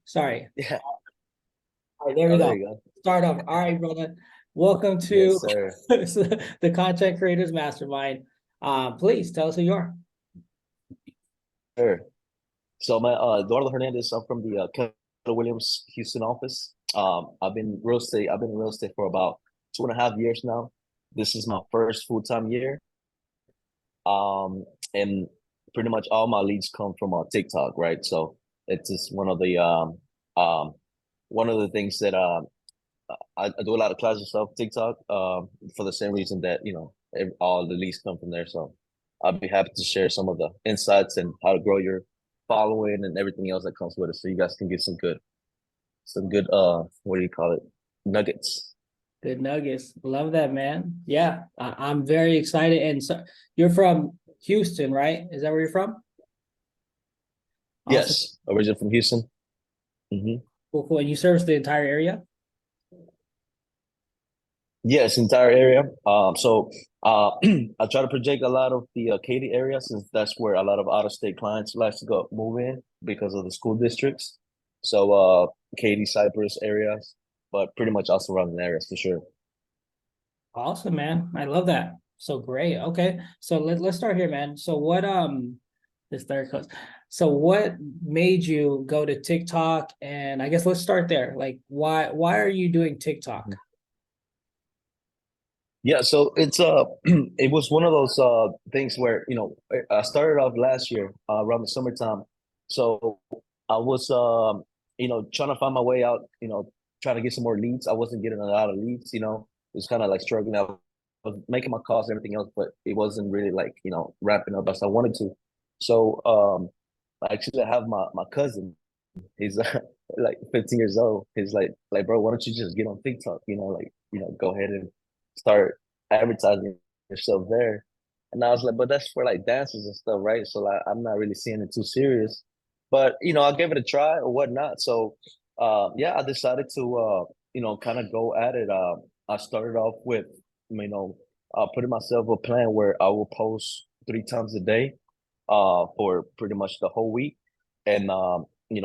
Sorry. Yeah. All right, there we Oh, there go. you go. Start off. All right, brother. Welcome Yes, to sir. the Content Creators Mastermind. Please tell us who you are. Sure. So my Eduardo Hernandez. I'm from the Keller Williams Houston office. I've been in real estate for about 2.5 years now. This is my first full-time year. And pretty much all my leads come from TikTok, right? So it's just um one of the things that I do a lot of classes off TikTok for the same reason that all the leads come from there. So I'd be happy to share some of the insights and how to grow your following and everything else that comes with it, so you guys can get some good what do you call it, nuggets. Good nuggets. Love that, man. Yeah, I'm very excited. And so you're from Houston, right? Is that where you're from? Awesome. Yes, originally from Houston. Hmm. Cool, cool. And you service the entire area? Yes, entire area. So I try to project a lot of the Katy area, since that's where a lot of out-of-state clients like to go move in because of the school districts. So Katy, Cypress areas, but pretty much also around the areas for sure. Awesome, man. I love that. So great. Okay. So let's start here, man. So this third coast. So what made you go to TikTok? And I guess let's start there. Like why are you doing TikTok? Yeah, so it's it was one of those things where I started off last year around the summertime. So I was trying to find my way out, trying to get some more leads. I wasn't getting a lot of leads, it was kind of like struggling. I was making my calls and everything else, but it wasn't really like wrapping up as I wanted to. So I actually have my cousin. He's like 15 years old. He's like, bro, why don't you just get on TikTok? Go ahead and start advertising yourself there. And I was like, but that's for like dances and stuff, right? So like, I'm not really seeing it too serious. But I gave it a try or whatnot. So yeah, I decided to kind of go at it. I started off with putting myself a plan where I will post 3 times a day for pretty much the whole week. And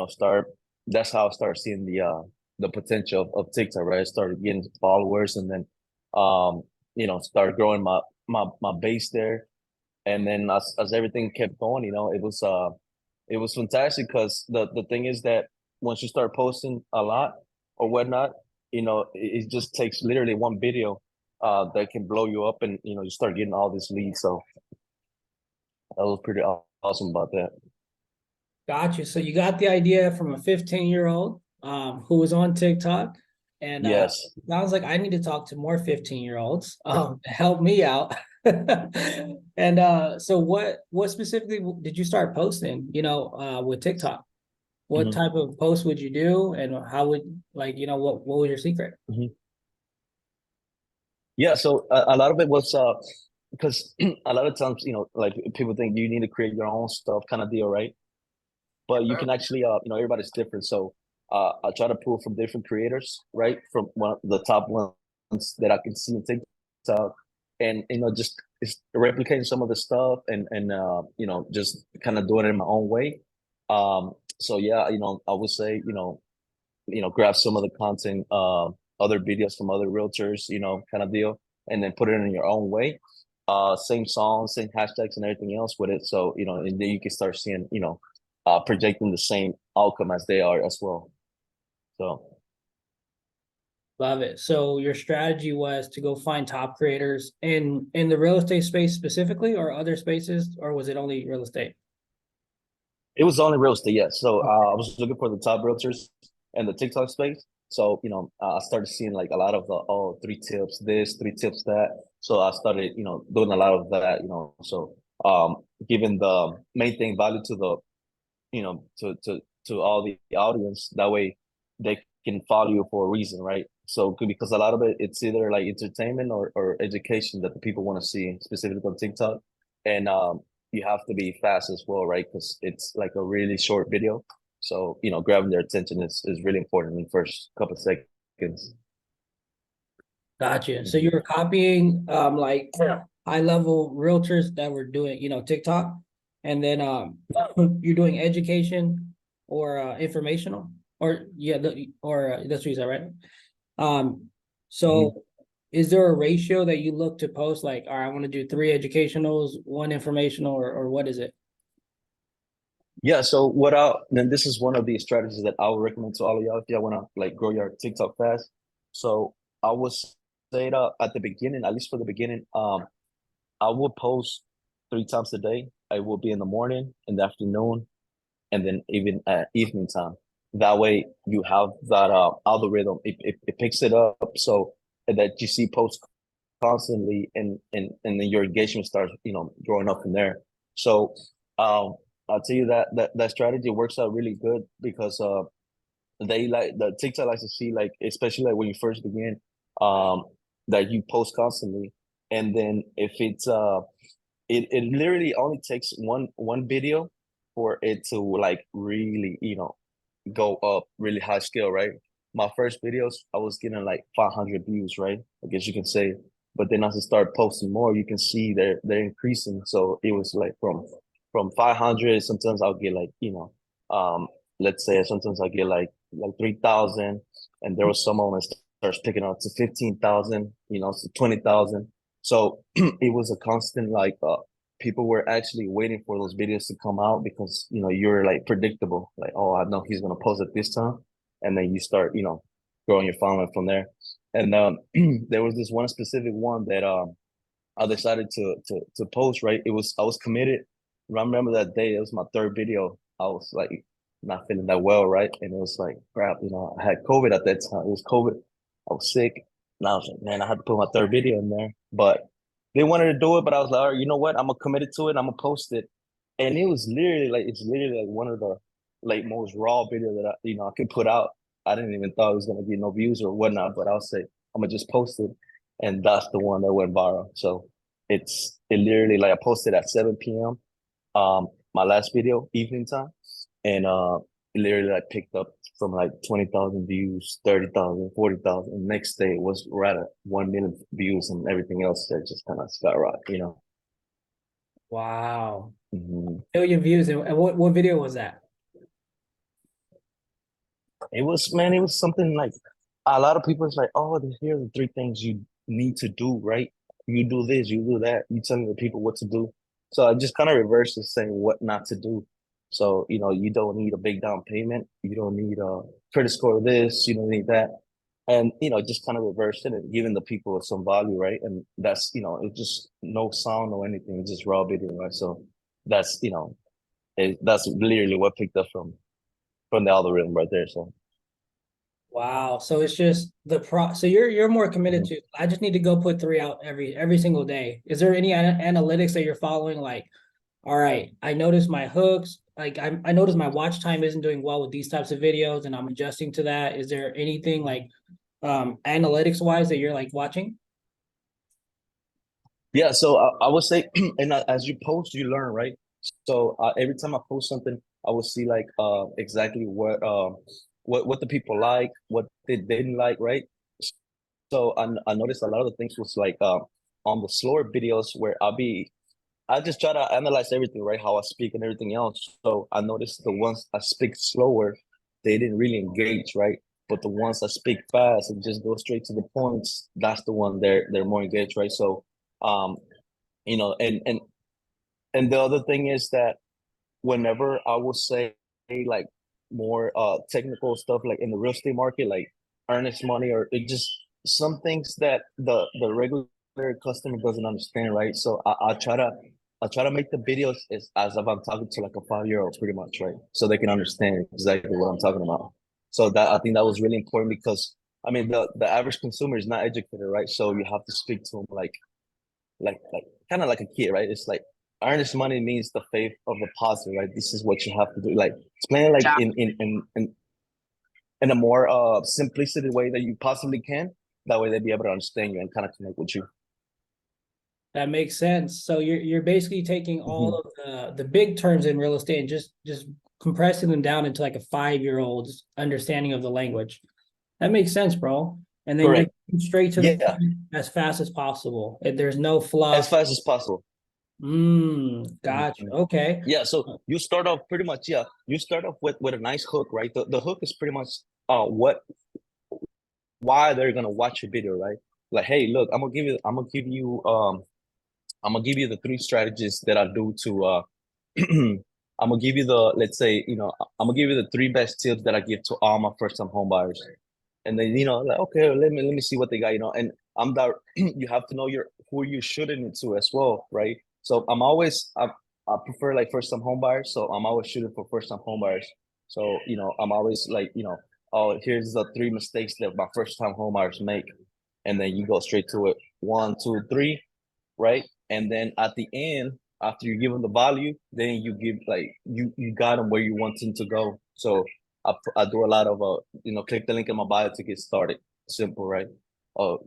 start that's how I started seeing the potential of TikTok, right? I started getting followers, and then started growing my base there. And then as everything kept going, it was fantastic, because the thing is that once you start posting a lot or whatnot, it just takes literally one video that can blow you up, and you start getting all this leads. So that was pretty awesome about that. Gotcha. So you got the idea from a 15-year-old who was on TikTok. And Yes. sounds like I need to talk to more 15-year-olds to help me out. And so what specifically did you start posting, with TikTok? What Hmm. type of post would you do, and how would, like, what was your secret? Hmm. Yeah, so a lot of it was because a lot of times, like people think you need to create your own stuff kind of deal, right? But you can actually, everybody's different. So I try to pull from different creators, right? From one of the top ones that I can see on TikTok, and just replicating some of the stuff, and just kind of doing it in my own way. So yeah, I would say, grab some of the content, other videos from other realtors, kind of deal, and then put it in your own way. Same songs, same hashtags, and everything else with it. So and then you can start seeing, projecting the same outcome as they are as well. So Love it. So your strategy was to go find top creators in the real estate space specifically, or other spaces, or was it only real estate? it was only real estate, yes. So Okay. I was looking for the top realtors in the TikTok space. So I started seeing like a lot of the 3 tips this, 3 tips that. So I started doing a lot of that. So giving the main thing value to the to all the audience. That way they can follow you for a reason, right? So because a lot of it's either like entertainment or education that the people want to see, specifically on TikTok. And you have to be fast as well, right? Because it's like a really short video. So grabbing their attention is really important in the first couple of seconds. Gotcha. So you Mhm. were copying like high level realtors that were doing, TikTok, and then you're doing education or informational. or yeah, that's what you said, right? Um, Mhm. so is there a ratio that you look to post? Like, all right, I want to do 3 educationals, 1 informational, or what is it? Yeah, so what I then this is one of the strategies that I would recommend to all of y'all if y'all want to like grow your TikTok fast. So I would say that at the beginning, at least for the beginning, I will post 3 times a day. It will be in the morning, in the afternoon, and then even at evening time. That way you have that algorithm. It picks it up so that you see posts constantly and then your engagement starts, growing up from there. So I'll tell you that strategy works out really good because they like the TikTok likes to see like especially like when you first begin, um that you post constantly. And then if it's it literally only takes one video for it to like really, go up really high scale, right? My first videos, I was getting like 500 views, right? I guess you can say. But then as I start posting more, you can see they're increasing. So it was like from 500, sometimes I'll get like, let's say sometimes I get like 3,000, and there was someone that starts picking up to 15,000, to 20,000. So it was a constant like people were actually waiting for those videos to come out because you're like predictable, like, oh, I know he's gonna post at this time, and then you start growing your following from there. And there was this one specific one that I decided to post, right. I was committed. I remember that day, it was my third video. I was like not feeling that well, right, and it was like crap, I had COVID at that time. It was COVID. I was sick, and I was like, man, I had to put my third video in there, but they wanted to do it. But I was like, all right, you know what? I'm gonna commit it to it. I'm gonna post it, and it's literally like one of the like most raw video that I could put out. I didn't even thought it was gonna get no views or whatnot, but I'll say I'm gonna just post it, and that's the one that went viral. So it literally like I posted at 7 p.m. My last video evening time, and it literally like picked up from like 20,000 views, 30,000, 40,000. Next day it was right at 1 million views, and everything else that just kind of skyrocketed. Wow. Mhm. 1 million views. And what video was that? It was, man, it was something like a lot of people is like, oh, here are the 3 things you need to do, right? You do this, you do that. You telling the people what to do. So I just kind of reversed it, saying what not to do. So, you don't need a big down payment. You don't need a credit score of this. You don't need that. And, just kind of reversed it and giving the people some value, right? And that's, it's just no sound or anything, it's just raw video, right? So that's, that's literally what picked up from the algorithm right there. So. Wow. So it's just so you're more committed Mhm. to, I just need to go put 3 out every single day. Is there any analytics that you're following? Like, all right, I noticed my hooks, like I noticed my watch time isn't doing well with these types of videos and I'm adjusting to that. Is there anything like analytics wise that you're like watching? Yeah, so I would say, and as you post, you learn, right? So every time I post something, I will see like exactly what the people like, what they didn't like, right? So I noticed a lot of the things was like on the slower videos where I just try to analyze everything, right? How I speak and everything else. So I noticed the ones I speak slower, they didn't really engage, right? But the ones I speak fast and just go straight to the points, that's the one they're more engaged, right? So um and the other thing is that whenever I would say like more technical stuff like in the real estate market, like earnest money, or it just some things that the regular customer doesn't understand, right? So I try to make the videos as if I'm talking to like a 5-year-old pretty much, right? So they can understand exactly what I'm talking about. So that I think that was really important because I mean the average consumer is not educated, right? So you have to speak to them like kind of like a kid, right? It's like earnest money means the faith of the apostle, right? This is what you have to do. Like explain it like in a more simplicity way that you possibly can. That way they'll be able to understand you and kind of connect with you. That makes sense. So you're basically taking all Mhm. of the big terms in real estate and just compressing them down into like a 5-year-old's understanding of the language. That makes sense, bro. And then you're Correct. straight to the Yeah, point as fast as possible. And there's no as fluff. fast as possible. Gotcha. Mhm. Okay. Yeah, so you start off pretty much, yeah. You start off with a nice hook, right? The hook is pretty much what why they're gonna watch your video, right? Like, hey, look, I'm gonna give you the three strategies that I do to I'm gonna give you the let's say, I'm gonna give you the three best tips that I give to all my first time home buyers. And then, like, okay, let me see what they got, and I'm that you have to know your who you're shooting it to as well, right? So I prefer like first time home buyers, so I'm always shooting for first time home buyers. So, I'm always like, oh, here's the three mistakes that my first time home buyers make. And then you go straight to it. One, two, three, right? And then at the end, after you give them the value, then you give like you got them where you want them to go. So I do a lot of click the link in my bio to get started. Simple, right?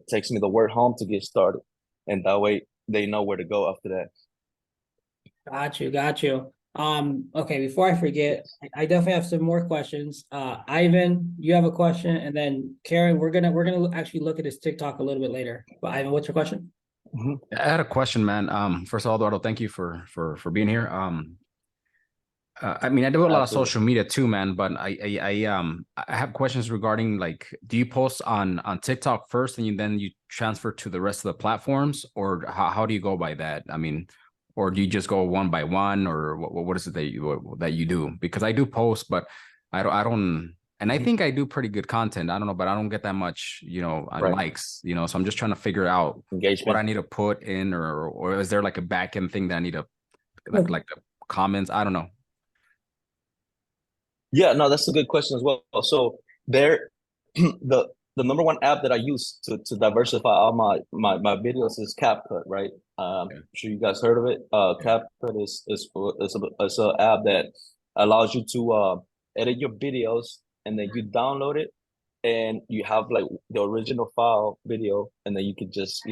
Text me the word home to get started, and that way they know where to go after that. Got you, got you. Okay, before I forget, I definitely have some more questions. Ivan, you have a question, and then Karen, we're gonna actually look at his TikTok a little bit later. But Ivan, what's your question? Mhm. I had a question, man. First of all, Eduardo, thank you for being here. I mean, I do a lot of Absolutely. social media too, man. But I have questions regarding like, do you post on TikTok first and then you transfer to the rest of the platforms, or how do you go by that? I mean, or do you just go one by one, or what is it that you do? Because I do post, but I don't, and I Mhm. think I do pretty good content. I don't know, but I don't get that much, Right. likes, So I'm just trying to figure out what Engagement. I need to put in, or is there like a back end thing that I need to like the comments? I don't know. Yeah, no, that's a good question as well. So there, the number one app that I use to diversify all my videos is CapCut, right? Yeah. I'm sure you guys heard of it. CapCut is a app that allows you to edit your videos, and then you download it, and you have like the original file video, and then you can just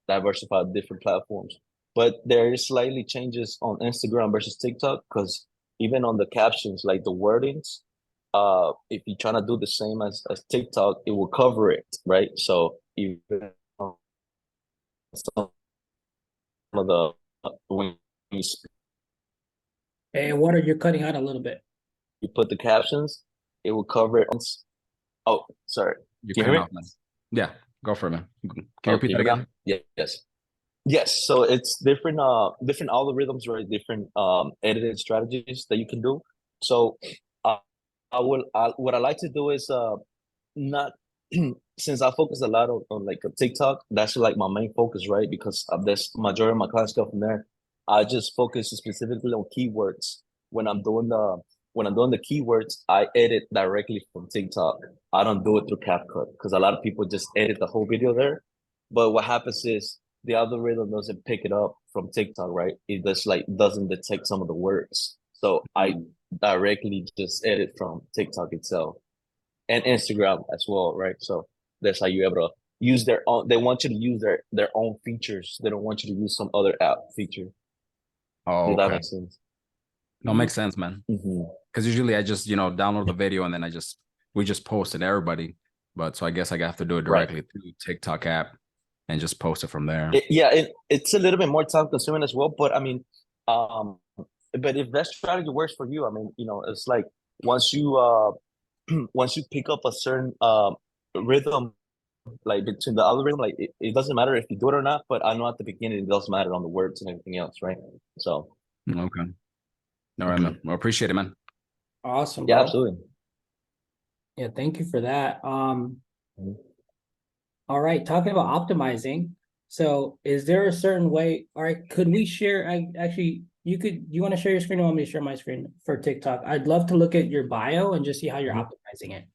diversify different platforms. But there is slightly changes on Instagram versus TikTok because even on the captions, like the wordings, if you're trying to do the same as TikTok, it will cover it, right? So even on some of the when you And what are you cutting out a little bit? you put the captions, it will cover it. Oh, sorry. You're Can you cutting hear me? off, man. Yeah, go for it, man. Can you Oh, repeat can you that hear me now? again? Yeah, yes. Yes, so it's different algorithms, right? Different editing strategies that you can do. So uh, what I like to do is not since I focus a lot on like a TikTok, that's like my main focus, right? Because that's majority of my clients come from there. I just focus specifically on keywords. When I'm doing the when I'm doing the keywords, I edit directly from TikTok. I don't do it through CapCut because a lot of people just edit the whole video there. But what happens is the algorithm doesn't pick it up from TikTok, right? It just like doesn't detect some of the words. So I directly just edit from TikTok itself and Instagram as well, right? So that's how you're able to use their own. They want you to use their own features. They don't want you to use some other app feature. Oh, If that okay. makes sense. No, makes sense, man. Mm-hmm. Because usually I just, download the video and then we just post it to everybody. But so I guess I have to do it Right. directly through TikTok app and just post it from there. Yeah, it's a little bit more time consuming as well. But I mean, um, but if that strategy works for you, I mean, it's like once you once you pick up a certain rhythm like between the algorithm, like it doesn't matter if you do it or not, but I know at the beginning it doesn't matter on the words and everything else, right? So Okay. All right, mhm. man. Well, appreciate it, man. Awesome, Yeah, bro. absolutely. Yeah, thank you for that. Mhm. All right, talking about optimizing. So is there a certain way? All right, could we share? I actually you want to share your screen or want me to share my screen for TikTok? I'd love to look at your bio and just see how you're Mhm. optimizing it.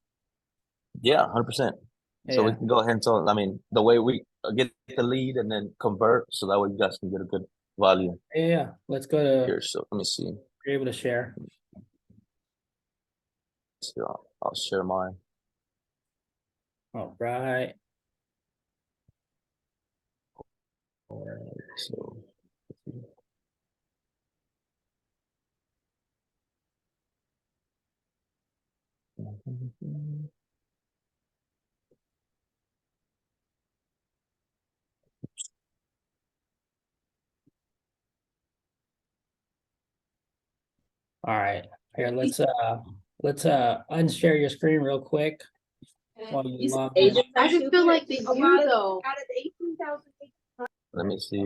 Yeah, 100%. So we Yeah. can go ahead and tell, I mean, the way we get the lead and then convert, so that way you guys can get a good value Yeah. Let's go to here. So let me see. you're able to share. So I'll share mine. All right. All right, so All right, here, let's unshare your screen real quick while you log in. I just feel like they do though. Out of the 18,000. Let me see.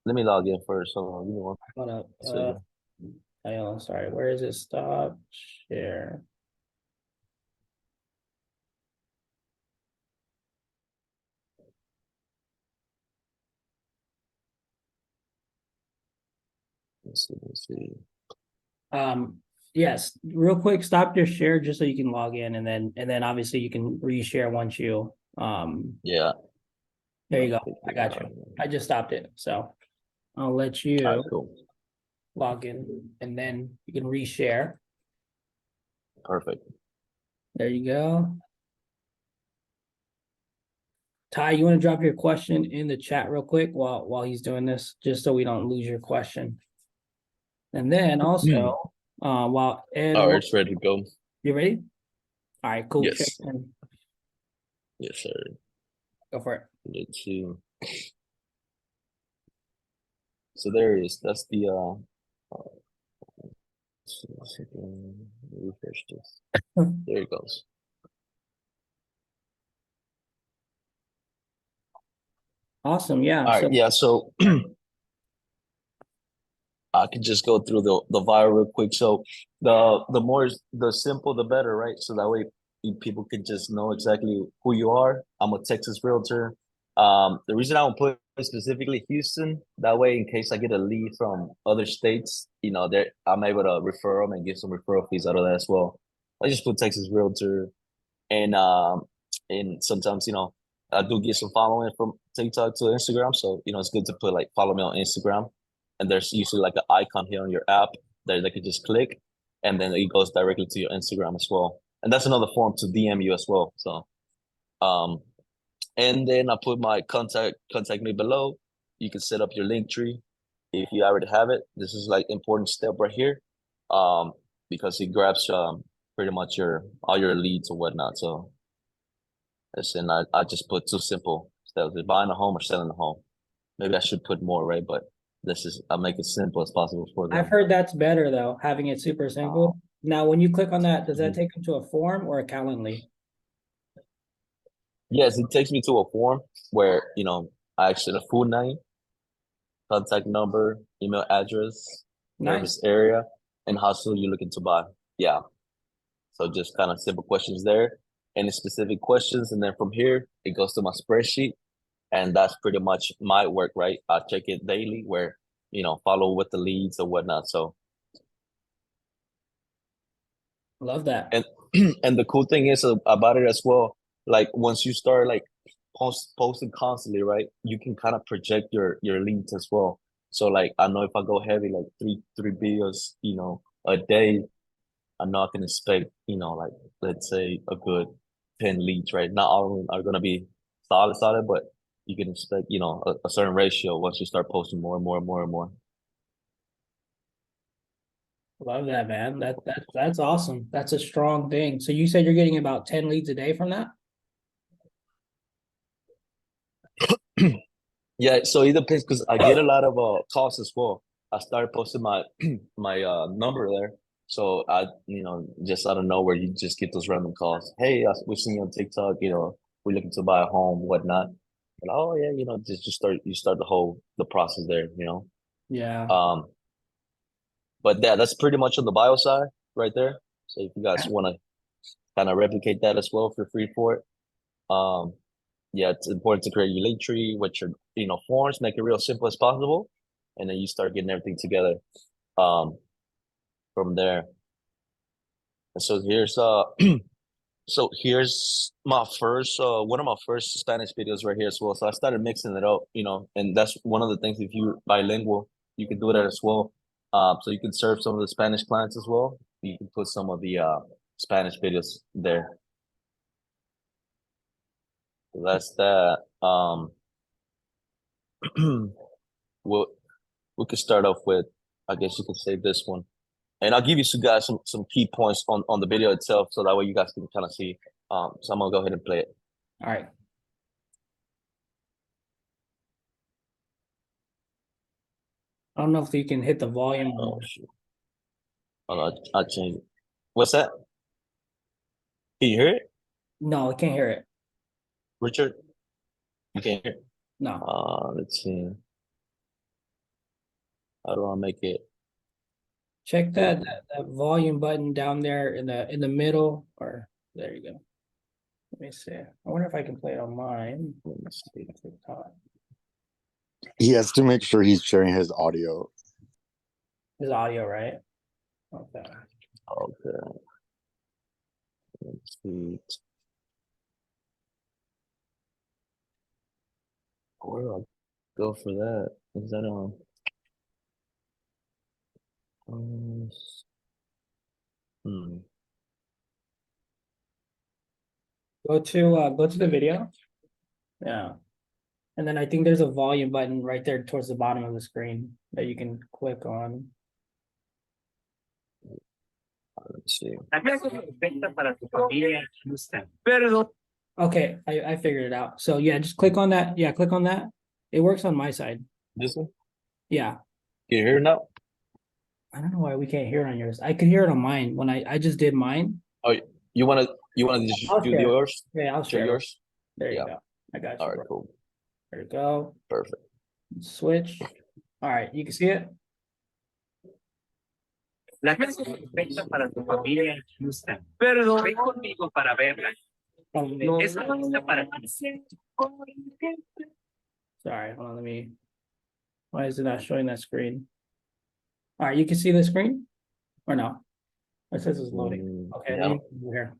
Let me log in first. So you know, Hold up. so, Hang on, sorry, where is it? Stop share. let's see. Let's see. Yes, real quick, stop your share just so you can log in, and then obviously you can reshare once you Yeah. there you go. I got you. I just stopped it, so I'll let All you right, cool. log in and then you can reshare. Perfect. There you go. Ty, you want to drop your question in the chat real quick while he's doing this, just so we don't lose your question. And then also, while Ed, All right, it's ready to go. you ready? All right, cool. Yes. Check in. Yes, sir. Go for it. Let's see. So there it is. That's the refresh this. There it goes. Awesome. Yeah. All right, So yeah. So I could just go through the viral real quick. So the more the simple the better, right? So that way people can just know exactly who you are. I'm a Texas realtor. The reason I don't put specifically Houston, that way in case I get a lead from other states, you know, there I'm able to refer them and get some referral fees out of that as well. I just put Texas realtor, and sometimes I do get some following from TikTok to Instagram, so it's good to put like follow me on Instagram, and there's usually like an icon here on your app that they could just click, and then it goes directly to your Instagram as well, and that's another form to DM you as well. So, and then I put my contact me below. You can set up your link tree if you already have it. This is like important step right here, because it grabs pretty much all your leads or whatnot. So and I just put two simple steps: buying a home or selling a home. Maybe I should put more, right? But I make it simple as possible for them. I've heard that's better though, having it super simple. Now, when you click on that, does that take them to a form or a Calendly? Yes, it takes me to a form where I actually the full name, contact number, email address, service Nice. area, and how soon you're looking to buy. Yeah. So just kind of simple questions there, any specific questions, and then from here it goes to my spreadsheet, and that's pretty much my work, right? I check it daily, where follow with the leads or whatnot. So Love that. and and the cool thing is about it as well, like once you start like posting constantly, right, you can kind of project your leads as well. So like I know if I go heavy like three videos a day, I know I can expect like let's say a good 10 leads, right? Not all of them are gonna be solid, but you can expect a certain ratio once you start posting more and more and more and more. Love that, man. That's awesome. That's a strong thing. So you said you're getting about 10 leads a day from that? Yeah, so it depends because I get a lot of calls as well. I started posting my my number there. So I just out of nowhere you just get those random calls. Hey, we seen you on TikTok, we're looking to buy a home, whatnot. And oh yeah, just start the process there. Yeah. But that's pretty much on the bio side right there. So if you guys want to kind of replicate that as well, feel free for it. Yeah, it's important to create your link tree with your forms, make it real simple as possible, and then you start getting everything together um from there. And so here's my first one of my first Spanish videos right here as well. So I started mixing it up, and that's one of the things. If you're bilingual, you can do that as well. So you can serve some of the Spanish clients as well. You can put some of the Spanish videos there. So that's that. We'll we could start off with, I guess you could say this one, and I'll give you guys some key points on the video itself, so that way you guys can kind of see. So I'm gonna go ahead and play it. All right. I don't know if you can hit the volume. Oh shoot. Hold on, I'll change it. What's that? Can you hear it, No, I can't hear it. Richard? You can't hear it. No. Let's see. How do I make it? Check that volume button down there in the middle, or there you go. Let me see. I wonder if I can play it on mine. Let me see. TikTok. He has to make sure he's sharing his audio. His audio, right? Okay. Okay. Let's see. Where do I go for that? Is that um, hmm. Go to the video. Yeah. And then I think there's a volume button right there towards the bottom of the screen that you can click on. Let's see. Okay, I figured it out. So yeah, just click on that. Yeah, click on that. It works on my side. This one? Yeah. Can you hear it now? I don't know why we can't hear it on yours. I could hear it on mine when I just did mine. Oh, you wanna just I'll do share. yours? Yeah, I'll Show share. yours? There you Yeah. go. I got you. All right, bro. cool. There you go. Perfect. Switch. All right, you can see it. La casa es perfecta para tu familia en Houston. Pero ven conmigo para verla. No. Es lista para ti. Sorry, hold on, let me. Why is it not showing that screen? All right, you can see the screen or no? It says it's loading. Okay, Yeah. then you can move here.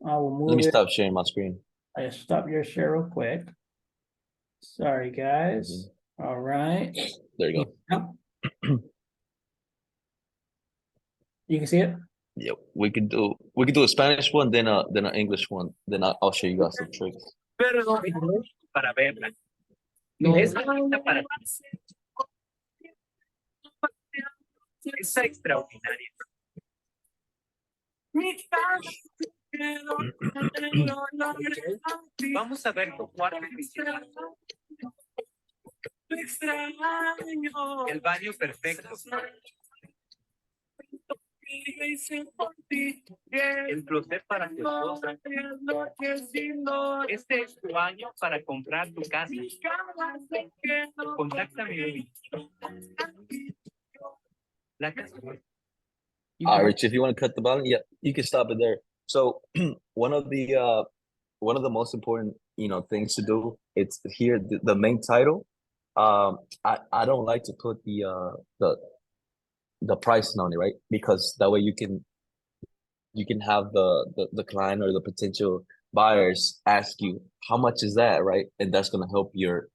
I will Let me move it. stop sharing my screen. I stop your share real quick. Sorry, guys. All right. There you go. Yep. You can see it. Yeah, we could do a Spanish one, then an English one. Then I'll show you guys some tricks. Pero ven conmigo para verla. Es lista para ti. Es extraordinaria. Vamos a ver tu cuarto principal. El baño perfecto. El closet para tu esposa. Este es tu año para comprar tu casa. Contáctame hoy. La casa. All right, Rich, if you want to cut the button, yeah, you can stop it there. So one of the most important, things to do, it's here, the main title. I don't like to put the pricing on it, right? Because that way you can have the client or the potential buyers ask you how much is that, right? And that's gonna help your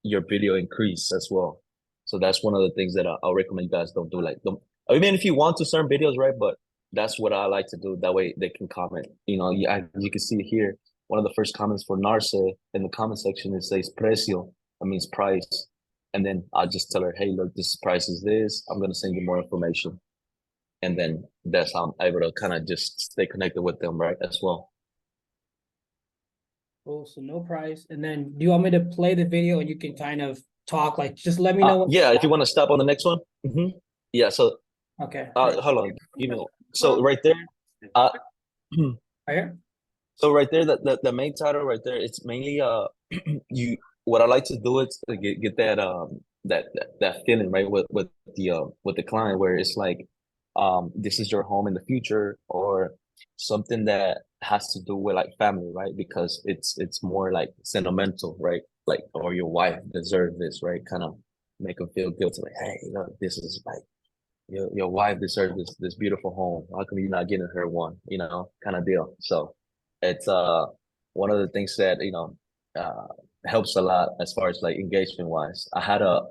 video increase as well. So that's one of the things that I'll recommend you guys don't do. Like, don't, I mean, if you want to certain videos, right? But that's what I like to do. That way they can comment. You can see here, one of the first comments for Narce in the comment section, it says precio. That means price. And then I'll just tell her, hey, look, this price is this. I'm gonna send you more information. And then that's how I'm able to kind of just stay connected with them, right? As well. Cool. So no price. And then do you want me to play the video and you can kind of talk? Like, just let me know. Yeah, if you want to stop on the next one. Yeah. So Okay. hold on. So right there. Right here. So right there, the main title right there, it's mainly what I like to do is to get that that feeling, right, with the client, where it's like this is your home in the future, or something that has to do with like family, right? Because it's more like sentimental, right? Like, or your wife deserves this, right? Kind of make them feel guilty, like, hey, look, this is like your wife deserves this beautiful home. How come you're not getting her one? Kind of deal. So it's one of the things that helps a lot as far as like engagement wise. I had a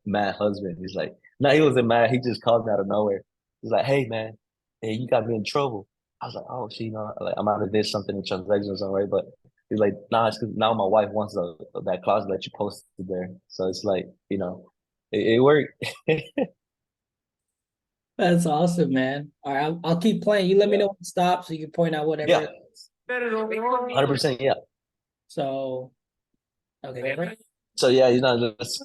mad husband. He's like, no, he wasn't mad. He just called me out of nowhere. He's like, hey man, hey, you got me in trouble. I was like, oh, she, like I might have did something in transactions, all right, but he's like, nah, it's because now my wife wants that closet that you posted there. So it's like, it worked. That's awesome, man. All right, I'll keep playing. You let me know when to stop so you can point out whatever. Yeah, 100%. Yeah. So, okay. So yeah, that's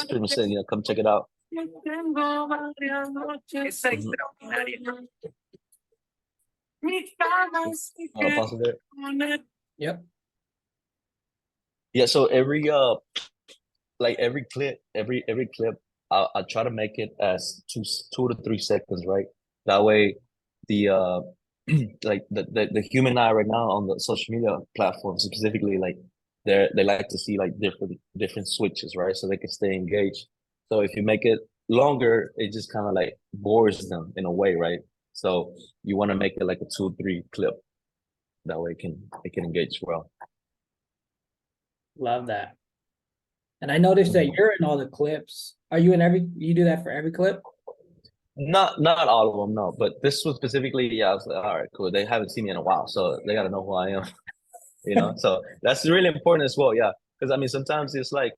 pretty much it. Come check it out. Tengo varias noches extraordinarias. Mi cama es Pause it there. Yep. Yeah, so every like every clip, every clip, I try to make it as 2 to 3 seconds, right? That way, the like the human eye right now on the social media platforms specifically, like they like to see like different switches, right? So they can stay engaged. So if you make it longer, it just kind of like bores them in a way, right? So you want to make it like a 2 3 clip. That way it can engage well. Love that. And I noticed that Mhm. you're in all the clips. Are you in you do that for every clip? Not all of them, no. But this one specifically, yeah, I was like, all right, cool. They haven't seen me in a while, so they gotta know who I am, you know. So that's really important as well, yeah. Because I mean, sometimes it's like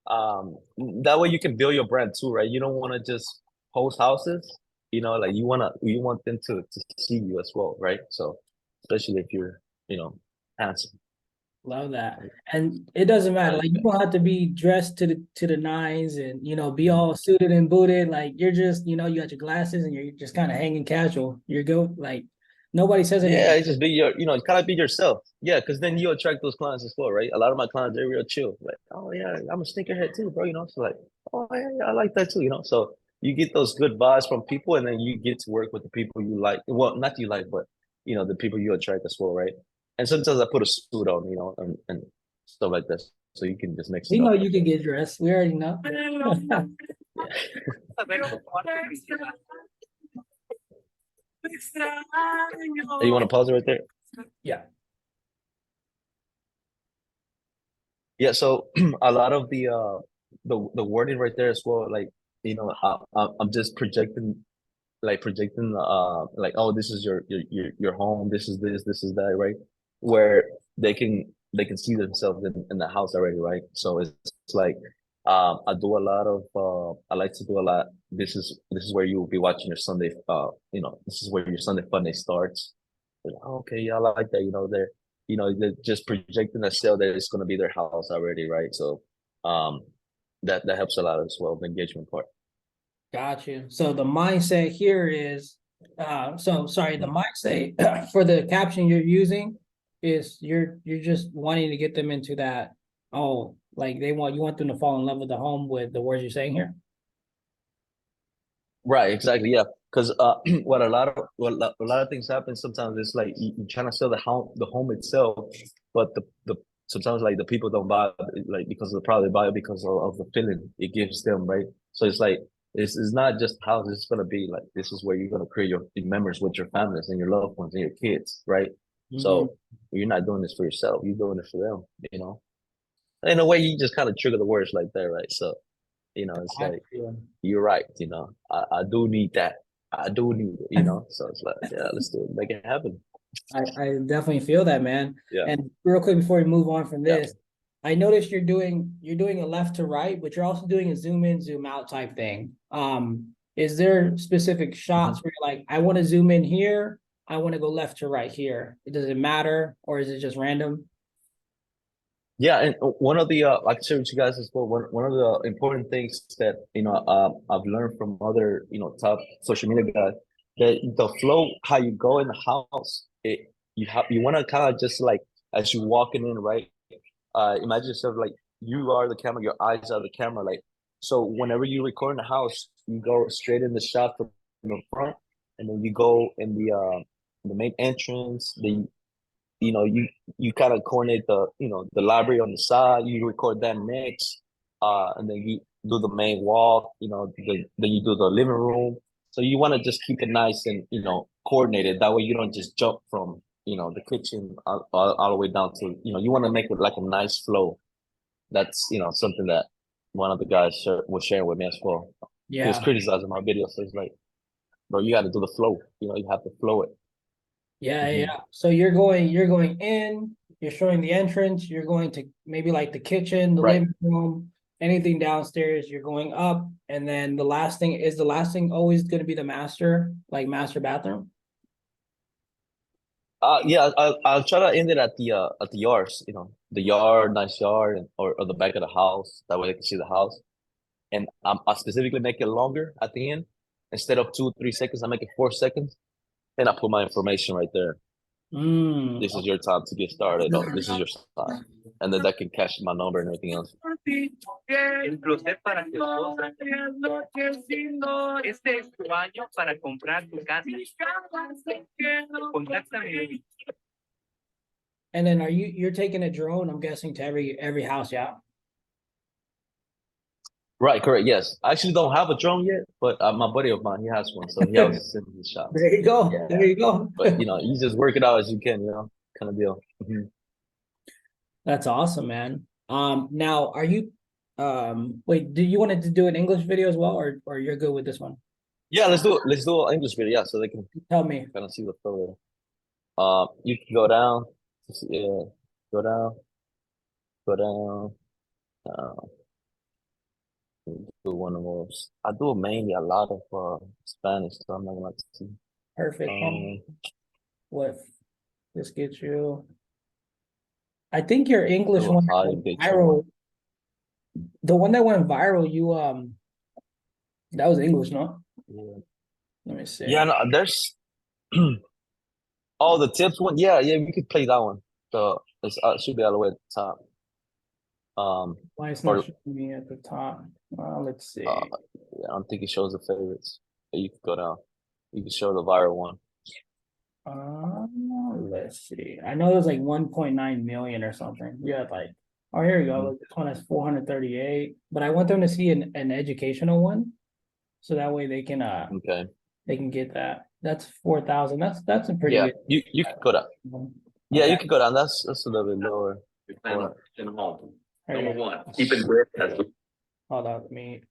that way you can build your brand too, right? You don't want to just post houses, you know, like you want them to see you as well, right? So especially if you're, handsome. Love that. And it doesn't matter. Like you don't have to be dressed to the nines and be all suited and booted. Like you're just, you got your glasses and you're just kind of hanging casual. You're good. Like nobody says Yeah, anything. it's just be kind of be yourself. Yeah, because then you attract those clients as well, right? A lot of my clients, they're real chill. Like, oh yeah, I'm a sneakerhead too, bro. So like, oh yeah, I like that too. So you get those good vibes from people, and then you get to work with the people you like. Well, not you like, but the people you attract as well, right? And sometimes I put a suit on, and stuff like that, so you can just mix We it know up. you can get dressed. We already know. Yeah. Hey, you want to pause it right there? Yeah. Yeah, so a lot of the wording right there as well, like I'm just projecting like, oh, this is your home, this is this is that, right? Where they can see themselves in the house already, right? So it's like I do a lot of I like to do a lot. This is where you will be watching your Sunday this is where your Sunday fun day starts. Like, oh, okay, yeah, I like that. They're just projecting a sale that it's going to be their house already, right? So um that helps a lot as well, the engagement part. Got you. So the mindset here is, so sorry, the mindset for the caption you're using is you're just wanting to get them into that. Oh, like you want them to fall in love with the home with the words you're saying here. Right, exactly. Yeah, because what a lot of things happen sometimes. It's like you're trying to sell the home itself, but the sometimes like the people don't buy it, like because of the probably buy it because of the feeling it gives them, right? So it's like it's not just house. It's gonna be like this is where you're gonna create your memories with your families and your loved ones and your kids, right? Mhm. So you're not doing this for yourself. You're doing it for them. In a way, you just kind of trigger the words like that, right? So it's Got like you. you're right. I do need that. I do need it. So it's like, yeah, let's do it, make it happen. I definitely feel that, man. Yeah. And real quick before we move on from Yeah. this, I noticed you're doing a left to right, but you're also doing a zoom in, zoom out type thing. Is there specific shots where you're like, I want to zoom in here, I want to go left to right here? Does it matter, or is it just random? Yeah, and one of the like I share with you guys as well. One of the important things that I've learned from other top social media guys, that the flow how you go in the house, you want to kind of just like as you walking in, right? Imagine yourself like you are the camera, your eyes are the camera, like so. Whenever you record in the house, you go straight in the shot from the front, and then you go in the main entrance. You kind of coordinate the library on the side. You record that next, and then you do the main wall. Then you do the living room. So you want to just keep it nice and coordinated. That way you don't just jump from the kitchen all the way down to you want to make it like a nice flow. That's something that one of the guys was sharing with me as well. He was Yeah. criticizing my video, so he's like, "Bro, you got to do the flow. You have to flow it." Yeah, Mhm. yeah. So you're going in, you're showing the entrance, you're going to maybe like the kitchen, the Right. living room, anything downstairs, you're going up, and then the last thing always going to be the master bathroom? Yeah, I'll try to end it at the yards, the yard, nice yard, or the back of the house. That way they can see the house. and I specifically make it longer at the end. Instead of 2 3 seconds, I make it 4 seconds, and I put my information right there. This is your time to get started. Oh, this is your time, and then that can cache my number and everything else. El closet para tu esposa. Este es tu año para comprar tu casa. Contáctame. And then you're taking a drone, I'm guessing, to every house, yeah? Right, correct. Yes, I actually don't have a drone yet, but my buddy of mine, he has one, so he always sends me shots. There you go. Yeah. There you go. But you just work it out as you can, kind of deal. Mhm. That's awesome, man. Now are you wait, do you want to do an English video as well, or you're good with this one? Yeah, let's do it. Let's do an English video, so they can Tell me. kind of see the photo. You can go down. Yeah, go down. Go down. Do one of those. I do mainly a lot of Spanish, so I'm not gonna see. Perfect. What this gets you? I think your English do a one high went picture viral. The one that went viral, you that was English, no? Yeah. Let me see. Yeah, no, there's oh, the tips one. Yeah, we could play that one. So it should be all the way at the top. Why it's not or- showing me at the top? Let's see. Yeah, I don't think it shows the favorites. But you can go down. You can show the viral one. Let's see. I know there's like 1.9 million or something. Yeah, like, oh, here you go. Look, this one has 438. But I want them to see an educational one, so that way they can Okay. get that. That's 4,000. That's a pretty Yeah, good you can go down. one. Yeah, you Okay. can go down. That's a little bit lower. In home. There you Number go. one, keep it brief as Hold on, let me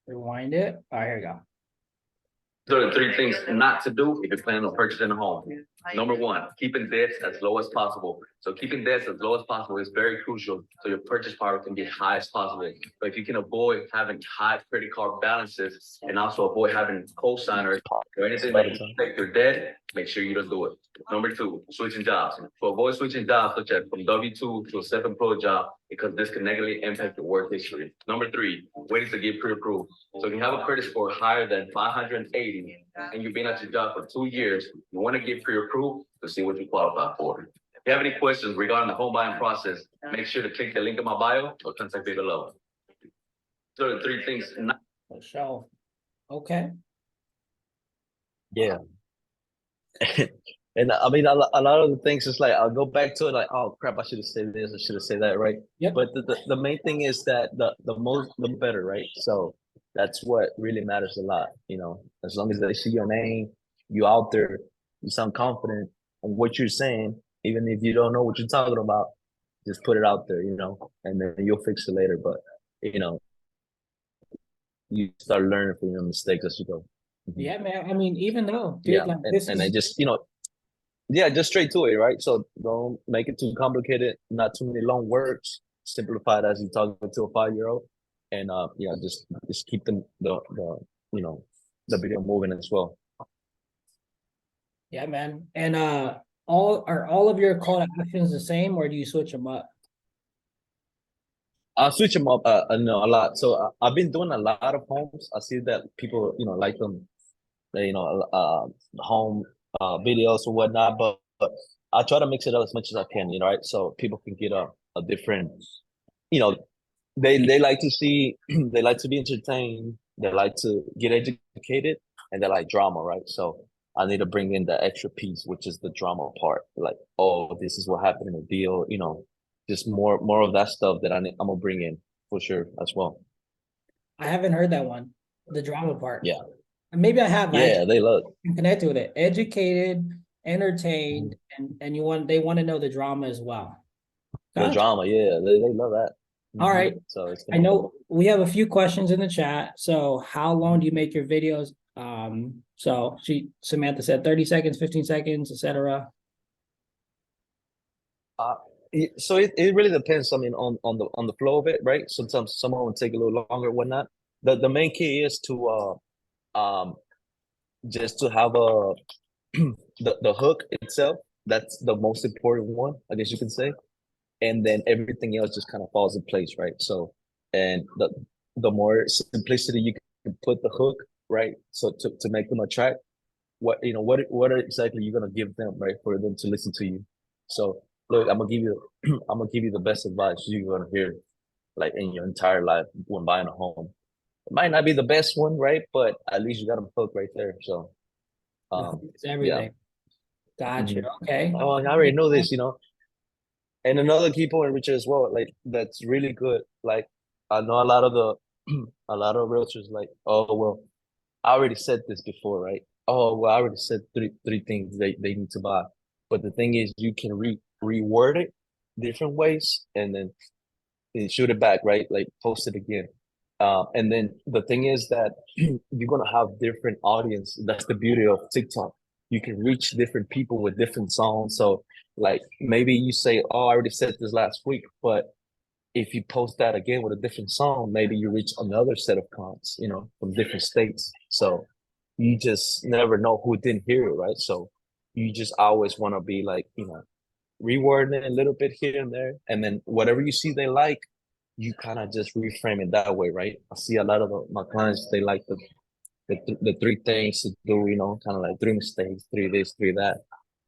rewind it. All right, here we go. So the three things not to do if you're planning on purchasing a home. Number one, keeping debts as low as possible. So keeping debts as low as possible is very crucial so your purchase power can be high as possible. But if you can avoid having high credit card balances and also avoid having co-signers or anything that can affect your debt, make sure you don't do it. Number two, switching jobs. To avoid switching jobs, such as from W-2 to a self-employed job, because this can negatively impact your work history. Number three, ways to get pre-approved. So if you have a credit score higher than 580 and you've been at your job for 2 years, you want to get pre-approved to see what you qualify for. If you have any questions regarding the home buying process, make sure to click the link in my bio or contact me below. So the three things not For sure. Okay. Yeah. And I mean, a lot of the things, it's like I'll go back to it, like, oh crap, I should have said this, I should have said that, right? Yep. But the main thing is that the most the better, right? So that's what really matters a lot, as long as they see your name, you out there, you sound confident in what you're saying, even if you don't know what you're talking about, just put it out there, and then you'll fix it later. But you start learning from your mistakes as you go. Yeah, man. I mean, even though, dude, Yeah, like and I just yeah, just straight to it, right? So don't make it too complicated, not too many long words. Simplify it as you talk to a 5-year-old, and just keep the video moving as well. Yeah, man. And all of your call to actions the same, or do you switch them up? I'll switch them up, a lot. So I've been doing a lot of homes. I see that people, like them, home videos or whatnot, but I try to mix it up as much as I can, right? So people can get a different, they like to see, they like to be entertained, they like to get educated, and they like drama, right? So I need to bring in the extra piece, which is the drama part. Like, oh, this is what happened in the deal, just more of that stuff that I'm gonna bring in for sure as well. I haven't heard that one, the drama part. Yeah. And maybe I have. Yeah, they love I'm connected with it. Educated, entertained, and they want to know the drama as well. the Gotcha. drama. Yeah, they love that. All right. So it's I know we have a few questions in the chat. So how long do you make your videos? So Samantha said 30 seconds, 15 seconds, etc. So it really depends. I mean, on the flow of it, right? Sometimes someone will take a little longer, whatnot. The main key is to just to have the hook itself. That's the most important one, I guess you can say. And then everything else just kind of falls in place, right? So, and the more simplicity you can put the hook, right? So to make them attract, what are exactly you gonna give them, right, for them to listen to you? So look, I'm gonna give you I'm gonna give you the best advice you're gonna hear like in your entire life when buying a home. It might not be the best one, right? But at least you got them hooked right there. So It's yeah. everything. Gotcha. Mhm. Okay. Oh, I already know this, you know. And another key point, which as well, like that's really good. Like I know a lot of the a lot of realtors like, oh well, I already said this before, right? Oh well, I already said three things they need to buy. But the thing is, you can reword it different ways, and then shoot it back, right? Like post it again. And then the thing is that you're gonna have different audience. That's the beauty of TikTok. You can reach different people with different songs. So like maybe you say, "Oh, I already said this last week," but if you post that again with a different song, maybe you reach another set of cons, you know, from different states. So you just never know who didn't hear it, right? So you just always want to be like, you know, rewording it a little bit here and there, and then whatever you see they like, you kind of just reframe it that way, right? I see a lot of my clients, they like the three things to do, you know, kind of like three mistakes, three this, three that.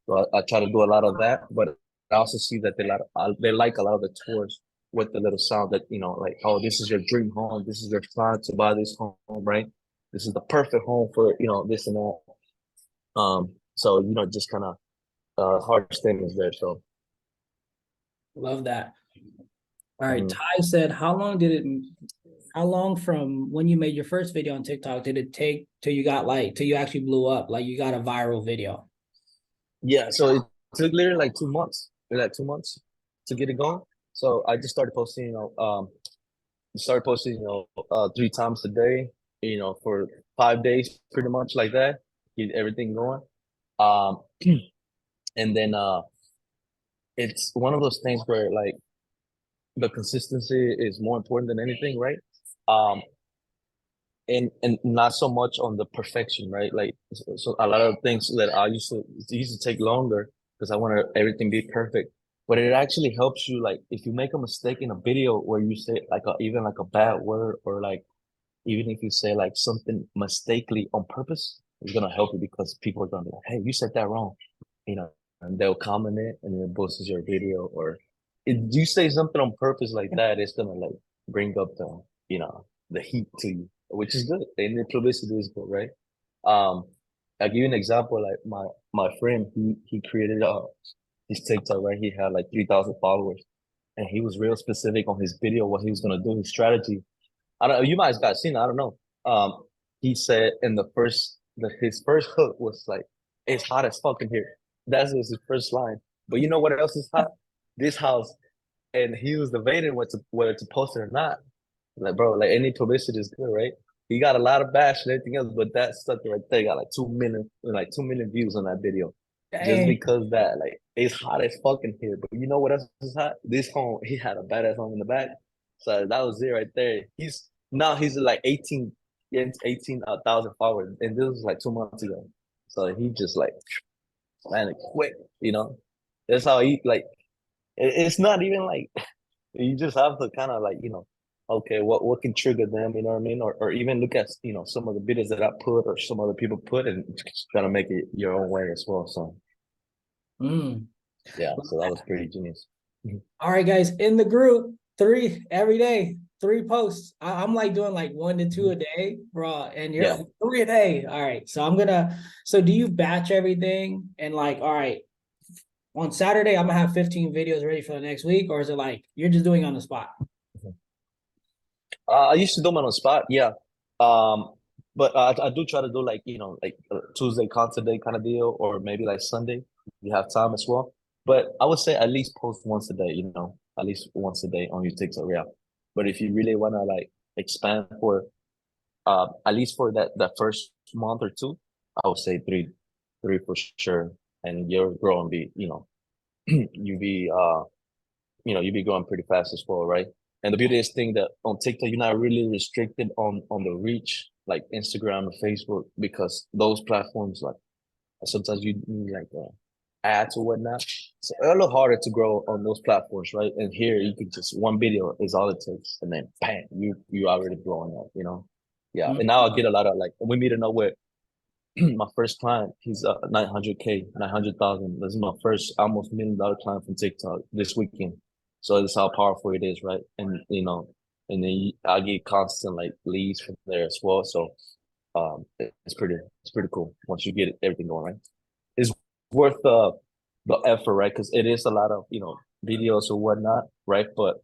So I try to do a lot of that, but I also see that they like a lot of the tours with the little sound that, you know, like, oh, this is your dream home, this is your plan to buy this home, right? This is the perfect home for, you know, this and that. So you know, just kind of hard statements there. So Love that. All right. mhm. Ty said, how long from when you made your first video on TikTok did it take till you got like, till you actually blew up? Like you got a viral video? Yeah, so it took literally like 2 months, like 2 months to get it going. So I just started posting, three times a day, you know, for 5 days, pretty much like that, get everything going. Um, and then it's one of those things where like the consistency is more important than anything, right? Um, and not so much on the perfection, right? Like so a lot of things that I used to take longer because I wanted everything be perfect. But it actually helps you, like if you make a mistake in a video where you say like even like a bad word, or like even if you say like something mistakenly on purpose, it's gonna help you because people are gonna be like, "Hey, you said that wrong," you know, and they'll comment it and it boosts your video. Or if you say something on purpose like that, it's gonna like bring up the heat to you, which is good. And the publicity is good, right? I'll give you an example. Like my friend, he created his TikTok, right? He had like 3,000 followers, and he was real specific on his video what he was gonna do, his strategy. I don't know. You might have got seen. I don't know. He said in his first hook was like, "It's hot as fuck in here." That was his first line. But you know what else is hot? This house. And he was debating whether to post it or not. Like, bro, like any publicity is good, right? He got a lot of bash and everything else, but that stuff right there got like 2 million views on that video. Just Dang. because that, like, it's hot as fuck in here. But you know what else is hot? This home, he had a badass home in the back. So that was it right there. He's like 18,000 followers. And this was like 2 months ago. So he just like ran it quick, you know? That's how he like it's not even like you just have to kind of like, okay, what can trigger them, you know what I mean? Or even look at, some of the videos that I put or some other people put and just try to make it your own way as well. So Mm. yeah, so that was pretty genius. All right, guys, in the group, 3 every day, 3 posts. I'm like doing like 1 to 2 a day, bro. And you're Yeah. 3 a day. All right. So do you batch everything and like, all right, on Saturday, I'm gonna have 15 videos ready for the next week, or is it like you're just doing it on the spot? I used to do them on the spot, yeah. Um, but I do try to do like, like Tuesday content day kind of deal, or maybe like Sunday, you have time as well. But I would say at least post once a day, at least once a day on your TikTok, yeah. But if you really want to like expand for at least for that first month or two, I would say three for sure. And your growing be, you be you be growing pretty fast as well, right? And the beauty is thing that on TikTok you're not really restricted on the reach like Instagram or Facebook, because those platforms like sometimes you need like ads or whatnot. It's a little harder to grow on those platforms, right? And here you can just one video is all it takes, and then bam, you already blowing up, you know. Yeah, and now I get a lot of like we meet up with my first client. He's 900K, 900,000. This is my first almost $1 million client from TikTok this weekend. So that's how powerful it is, right? And you know, and then I get constant like leads from there as well. So it's pretty cool once you get everything going, right? It's worth the effort, right? Because it is a lot of videos or whatnot, right? But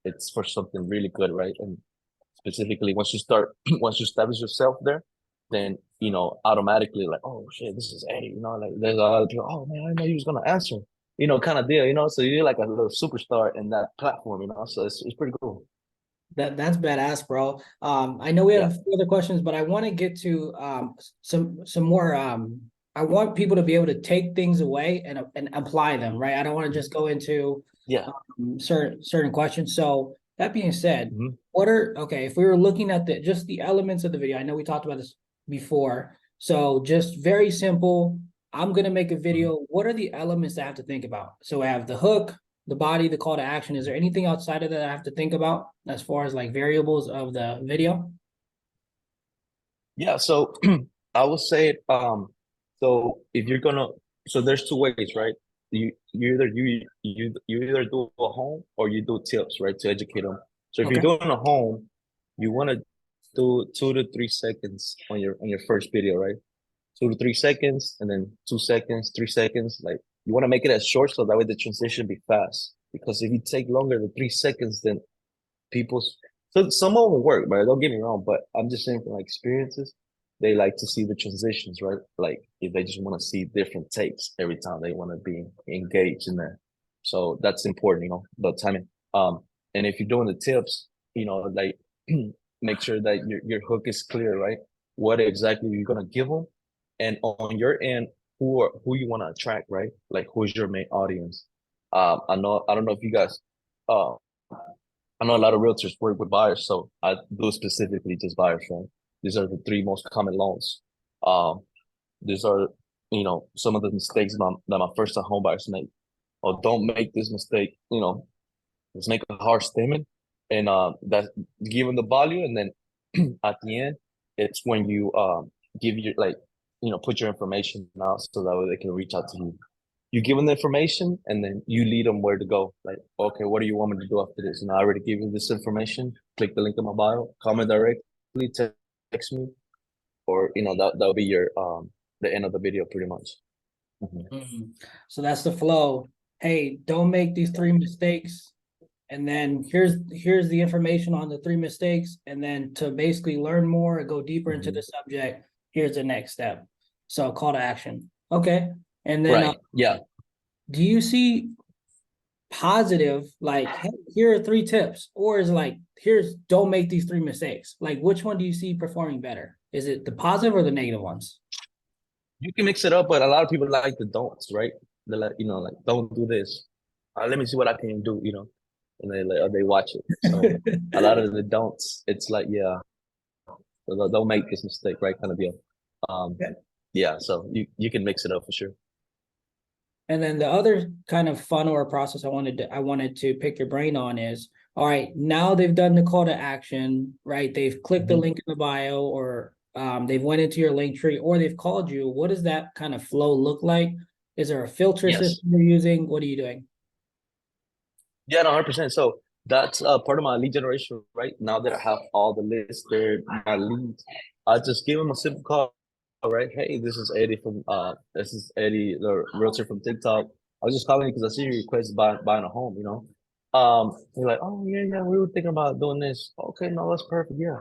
it's for something really good, right? And specifically once you start once you establish yourself there, then automatically like, oh shit, this is Eddie, like there's a lot of people, oh man, I didn't know he was gonna answer, kind of deal, so you're like a little superstar in that platform, so it's pretty cool. That's badass, bro. I know we have a few other questions, but I want to get to some more. I want people to be able to take things away and apply them, right? I don't want to just go into certain questions. So that being said, if we were looking at just the elements of the video, I know we talked about this before. So just very simple. I'm gonna make a video. What are the elements that I have to think about? So I have the hook, the body, the call to action. Is there anything outside of that I have to think about as far as like variables of the video? Yeah, so I would say so if you're gonna, so there's two ways, right? You either do a home or you do tips, right, to educate them. So if you're doing a home, you want to do 2 to 3 seconds on your first video, right? 2 to 3 seconds, and then 2 seconds, 3 seconds. Like you want to make it as short so that way the transition be fast. Because if you take longer than 3 seconds, then so some of them work, right? Don't get me wrong, but I'm just saying from like experiences, they like to see the transitions, right? Like if they just want to see different takes every time, they want to be engaged in there. So that's important, the timing. And if you're doing the tips, like make sure that your hook is clear, right? What exactly you're gonna give them, and on your end, who you want to attract, right? Like who's your main audience? I don't know if you guys, I know a lot of realtors work with buyers, so I do specifically just buyers, right? These are the 3 most common loans. These are, some of the mistakes that my first time home buyers make. Or don't make this mistake, let's make a hard statement, and that give them the value, and then at the end, it's when you give your put your information out so that way they can reach out to you. You give them the information, and then you lead them where to go. Like, okay, what do you want me to do after this? And I already give you this information. Click the link in my bio, comment directly, text me, or that'll be your the end of the video pretty much. So that's the flow. Hey, don't make these 3 mistakes. And then here's the information on the 3 mistakes. And then to basically learn more and go deeper into the subject, here's the next step. So call to action. Okay. And then do you see positive, like, hey, here are 3 tips, or is it like, don't make these 3 mistakes? Like, which one do you see performing better? Is it the positive or the negative ones? You can mix it up, but a lot of people like the don'ts, right? They're like, like, don't do this. Let me see what I can do, and they watch it. So a lot of the don'ts, it's like, don't make this mistake, right? Kind of deal. So you can mix it up for sure. And then the other kind of funnel or process I wanted to pick your brain on is, all right, now they've done the call to action, right? They've clicked the link in the bio, or they've went into your link tree, or they've called you. What does that kind of flow look like? Is there a filter system you're using? What are you doing? Yeah, no, 100%. So that's part of my lead generation, right? Now that I have all the lists there, my leads, I just give them a simple call. All right, hey, this is Eddie, the realtor from TikTok. I was just calling because I see your request buying a home, You're like, oh yeah, we were thinking about doing this. Okay, no, that's perfect, yeah.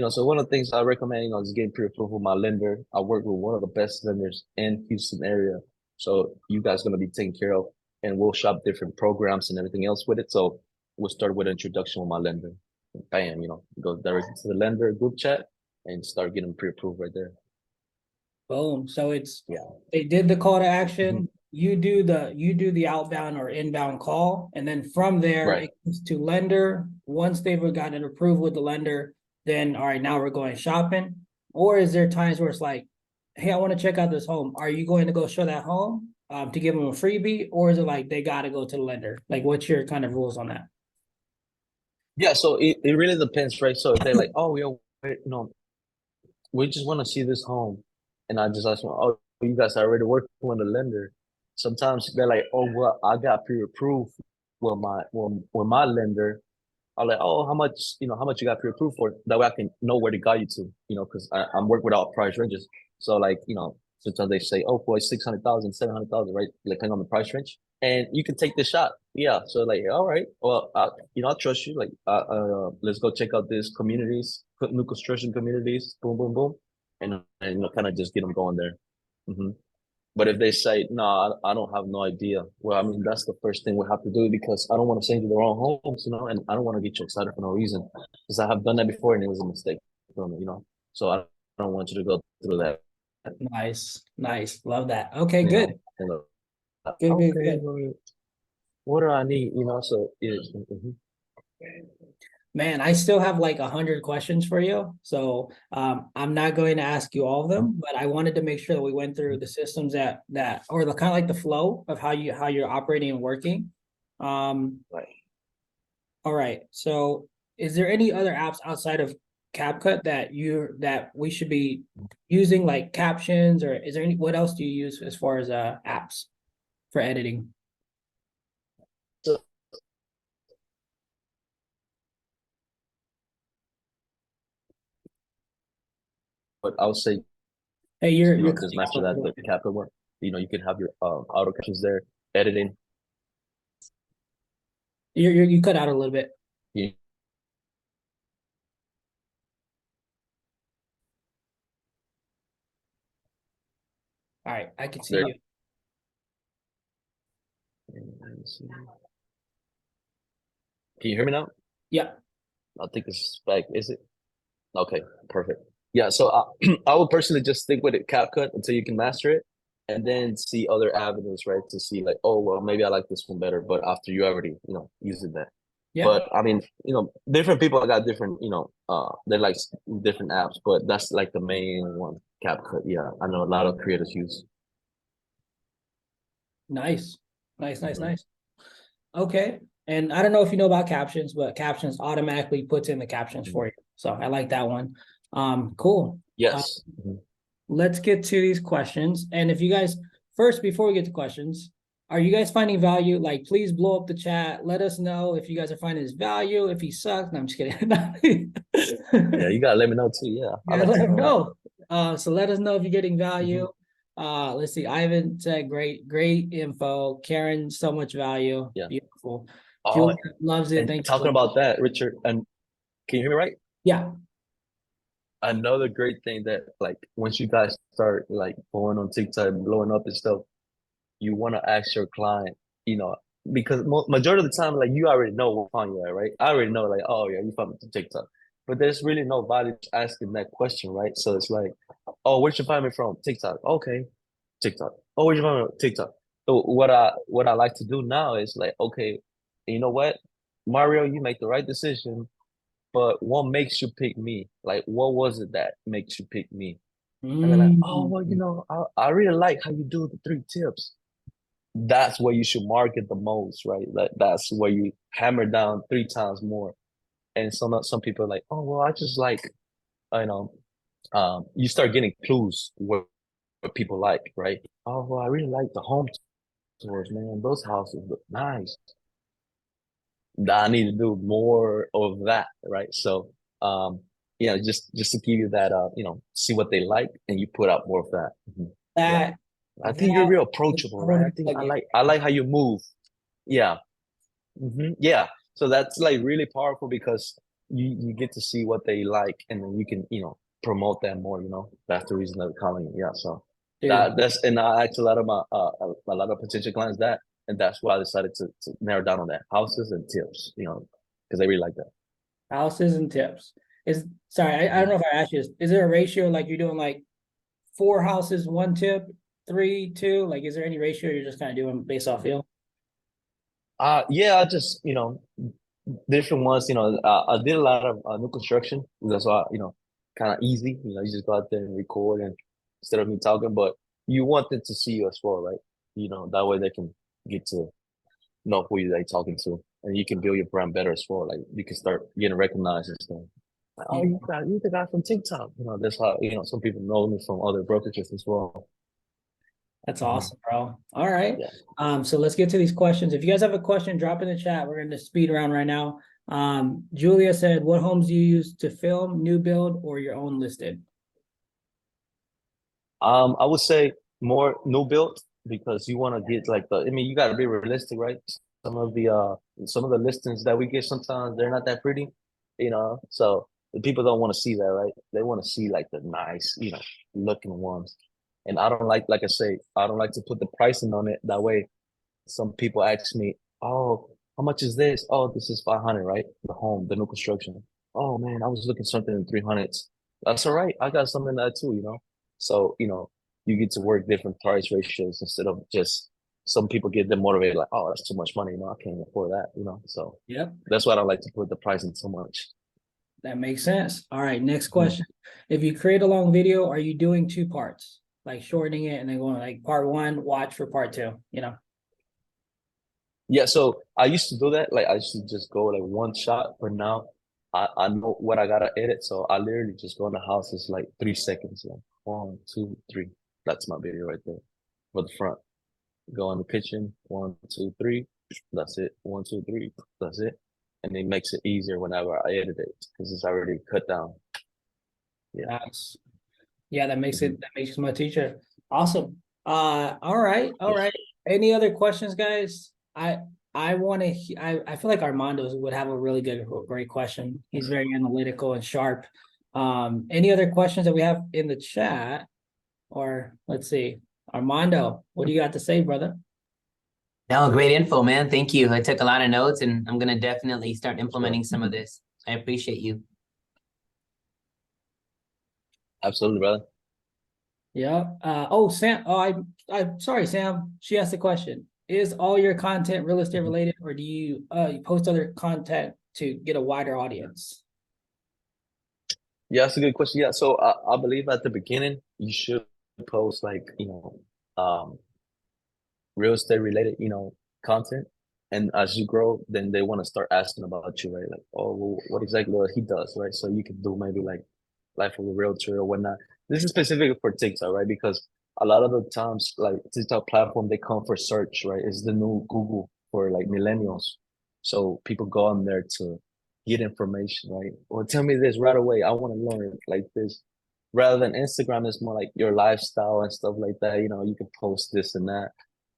So one of the things I recommend, is getting pre-approved with my lender. I work with one of the best lenders in Houston area. So you guys gonna be taken care of, and we'll shop different programs and everything else with it. So we'll start with an introduction with my lender. Bam, go directly to the lender group chat and start getting pre-approved right there. Boom. So they did the call to action. You do the outbound or inbound call, and then from there it goes to lender. Once they've gotten it approved with the lender, then all right, now we're going shopping. Or is there times where it's like, hey, I want to check out this home. Are you going to go show that home, to give them a freebie, or is it like they got to go to the lender? Like, what's your kind of rules on that? Yeah, so it really depends, right? So if they're like, oh, we just want to see this home, and I just ask them, oh, you guys are already working with the lender. Sometimes they're like, oh, well, I got pre-approved with my lender. I'm like, oh, how much you got pre-approved for? That way I can know where to guide you to, because I'm working with all price ranges. So like, sometimes they say, oh, boy, 600,000, 700,000, right? Depending on the price range. And you can take the shot. Yeah. So like, all right, well, I trust you. Like, let's go check out these communities, new construction communities, boom, boom, boom. And kind of just get them going there. Hmm. But if they say, no, I don't have no idea. Well, I mean, that's the first thing we have to do because I don't want to send you the wrong homes, and I don't want to get you excited for no reason because I have done that before and it was a mistake for me. So I don't want you to go through that. Nice, nice, love that. Okay, You good, know, and, good, okay, good. well, what do I need? So Man, I still have like 100 questions for you. So I'm not going to ask you all of them, but I wanted to make sure that we went through the systems that or the kind of like the flow of how you're operating and working. Right. All right. So is there any other apps outside of CapCut that we should be using, like captions, or is there what else do you use as far as apps for editing? But I would say, Hey, you're just cutting master out a that little the bit. CapCut work. You can have your auto captions there, editing. You cut out a little bit. You, All right, I can see there. you. Can you hear me now? Yeah. I think it's back. Is it? Okay, perfect. Yeah, so I would personally just stick with it, CapCut, until you can master it, and then see other avenues, right? To see like, oh, well, maybe I like this one better, but after you already, using that. Yeah. But I mean, different people got different, they like different apps, but that's like the main one, CapCut. Yeah, I know a lot of creators use. Nice. Nice, nice, Mhm. nice. Okay. And I don't know if you know about captions, but captions automatically puts in the captions for you. So I like that one. Cool. Yes. Mhm. Let's get to these questions. And if you guys first, before we get to questions, are you guys finding value? Like, please blow up the chat. Let us know if you guys are finding this value. If he sucks, no, I'm just kidding. Yeah, you gotta let me know too. Yeah, I Yeah, like to let him know. know. So let us know if you're getting value. Mhm. Let's see. Ivan said, great info. Karen, so much value. Yeah. Beautiful. Oh, Julia loves it. and Thank you so talking much. about that, Richard, and can you hear me right? Yeah. Another great thing that like once you guys start like going on TikTok and blowing up and stuff, you want to ask your client, you know, because majority of the time, like you already know what fund you at, right? I already know, like, oh yeah, you from TikTok, but there's really no value to asking that question, right? So it's like, oh, where'd you find me from? TikTok. Okay, TikTok. Oh, where'd you find me from? TikTok. So what I like to do now is like, okay, you know what, Mario, you make the right decision, but what makes you pick me? Like, what was it that makes you pick me? And they're like, oh, well, Mm. I really like how you do the 3 tips. That's where you should market the most, right? That's where you hammer down 3 times more. And some people are like, oh, well, I just like, you know, you start getting clues what people like, right? Oh, well, I really like the home tours, man. Those houses look nice. I need to do more of that, right? So, just to give you that, see what they like, and you put out more of that. Mhm. Yeah, That I think you're that real is approachable, right? I totally think like it. I like how you move. Yeah, yeah. So that's like really powerful because you get to see what they like, and then you can promote them more. That's the reason they're calling. Yeah, so Dude. that's and I asked a lot of my a lot of potential clients that, and that's why I decided to narrow down on that houses and tips. Because they really like that. Houses and tips. Sorry, I don't Mhm. know if I asked you this. Is there a ratio like you're doing like 4 houses, 1 tip, 3, 2? Like, is there any ratio you're just kind of doing based off feel? Yeah, I just different ones. I did a lot of new construction. That's why kind of easy. You just go out there and record and instead of me talking, but you want them to see you as well, right? that way they can get to know who they talking to, and you can build your brand better as well. Like you can start getting recognized and stuff. Like, oh, you the guy from TikTok. That's how some people know me from other brokerages as well. That's awesome, bro. All right. Yeah. So let's get to these questions. If you guys have a question, drop in the chat. We're going to speed around right now. Julia said, what homes do you use to film, new build, or your own listed? I would say more new built because you want to get like you got to be realistic, right? Some of the listings that we get sometimes they're not that pretty, so the people don't want to see that, right? They want to see like the nice, looking ones. And I don't like I say, I don't like to put the pricing on it. That way, some people ask me, "Oh, how much is this?" "Oh, this is 500, right? The home, the new construction." "Oh man, I was looking something in 300s." That's all right. I got something like that too. So you get to work different price ratios instead of just some people get demotivated like, "Oh, that's too much money. I can't afford that." So Yep, that's why I don't like to put the pricing so much. that makes sense. All right, next question. If you create a long video, are you doing two parts? Like shortening it and then going like part one, watch for part two, Yeah, so I used to do that. Like I used to just go like one shot, but now I know what I gotta edit. So I literally just go in the house. It's like 3 seconds. Like 1, 2, 3. That's my video right there for the front. Go in the kitchen. 1, 2, 3. That's it. 1, 2, 3. That's it. And it makes it easier whenever I edit it because it's already cut down. Yeah. That makes it my teacher. Awesome. All right. Any other questions, guys? I want to. I feel like Armando would have a really great question. He's very analytical and sharp. Any other questions that we have in the chat? Or let's see, Armando, what do you got to say, brother? No, great info, man. Thank you. I took a lot of notes and I'm gonna definitely start implementing some of this. I appreciate you. Absolutely, brother. Yeah. Oh, Sam. Oh, I'm sorry, Sam. She asked a question. Is all your content real estate related, or do you post other content to get a wider audience? Yeah, that's a good question. Yeah, so I believe at the beginning you should post like real estate related content, and as you grow, then they want to start asking about you, right? Like, oh, well, what exactly he does, right? So you can do maybe like life of a realtor or whatnot. This is specific for TikTok, right? Because a lot of the times, like TikTok platform, they come for search, right? It's the new Google for like millennials. So people go on there to get information, right? Or tell me this right away. I want to learn like this. Rather than Instagram, it's more like your lifestyle and stuff like that. You can post this and that.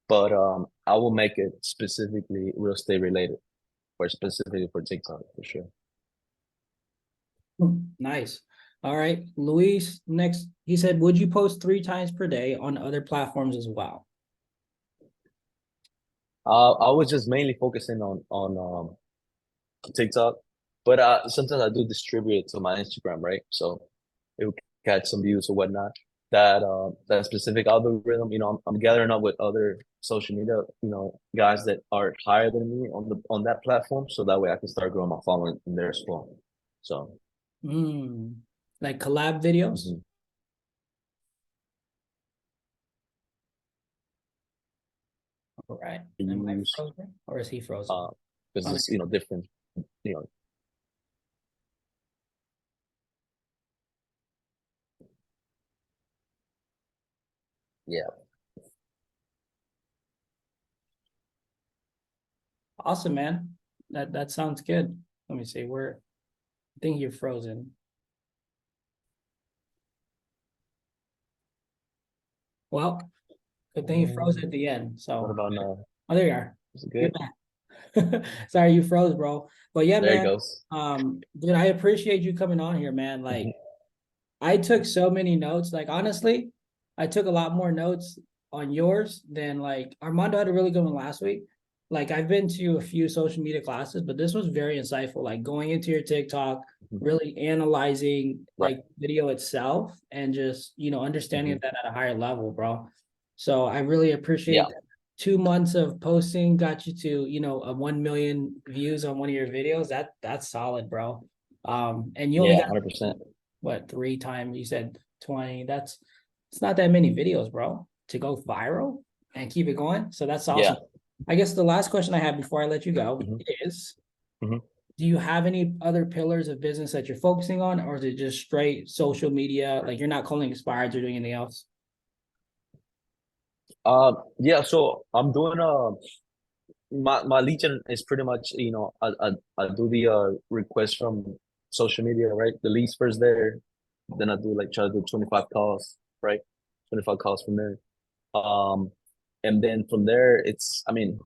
But I will make it specifically real estate related or specifically for TikTok for sure. Nice. All right, Luis, next, he said, would you post 3 times per day on other platforms as well? I was just mainly focusing on TikTok, but sometimes I do distribute it to my Instagram, right? So it will catch some views or whatnot. That specific algorithm, I'm gathering up with other social media, guys that are higher than me on that platform, so that way I can start growing my following in there as well. So, like collab videos. All right. Am I frozen or is he frozen? Because it's different, Yeah. Awesome, man. That sounds good. Let me see where. I think you're frozen. Well, good thing you froze at the end. So what about now? Oh, there you are. Is it good? You're back. Sorry, you froze, bro. But yeah, There man. it goes. Dude, I appreciate you coming on here, man. Like, I took so many notes. Like, honestly, I took a lot more notes on yours than like Armando had a really good one last week. Like, I've been to a few social media classes, but this was very insightful. Like going into your TikTok, really analyzing like video itself and just, understanding that at a higher level, bro. So I really appreciate that. 2 months of posting got you to, a 1 million views on one of your videos. That's solid, bro. And you only got 100%. what 3 times? You said 20. It's not that many videos, bro, to go viral and keep it going. So that's Yeah. awesome. I guess the last question I have before I let you go Mhm. is, Mhm. do you have any other pillars of business that you're focusing on, or is it just straight social media? Like you're not calling expireds or doing anything else? Yeah, so I'm doing my legion is pretty much, you know, I do the request from social media, right? The leads first there, then I do like try to do 25 calls, right? 25 calls from there. And then from there it's, I mean,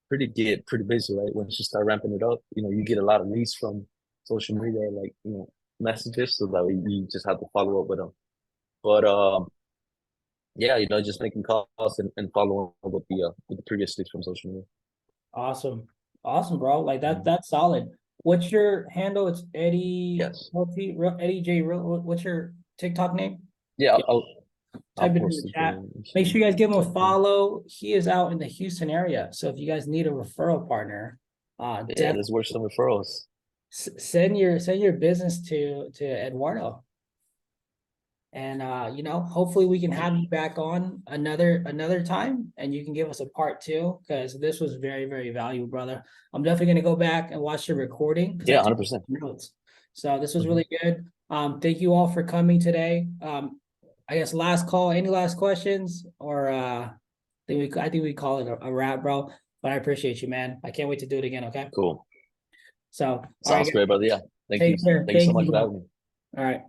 pretty busy, right? Once you start ramping it up, you know, you get a lot of leads from social media, like, you know, messages, so that you just have to follow up with them. But yeah, you know, just making calls and following up with the previous leads from social media. Awesome. Awesome, bro. Like Mhm. that's solid. What's your handle? It's Eddie Yes. Eddie J. What's your TikTok name? Yeah, Yeah. I'll Type it in post the it chat. there. Make sure you guys give him a Mhm. follow. He is out in the Houston area. So if you guys need a referral partner, Yeah, definitely let's work some referrals. send your business to Eduardo. And you know, hopefully we can have you back on another time and you can give us a part two, because this was very, very valuable, brother. I'm definitely gonna go back and watch the recording because I Yeah, took 100%. notes. So this was Mhm. really good. Thank you all for coming today. I guess last call, any last questions, or I think we call it a wrap, bro. But I appreciate you, man. I can't wait to do it again, okay? Cool. So all right, Sounds guys, great, brother. Yeah. Thank you. take care. Thank you so Thank much you, for bro. having me. All right.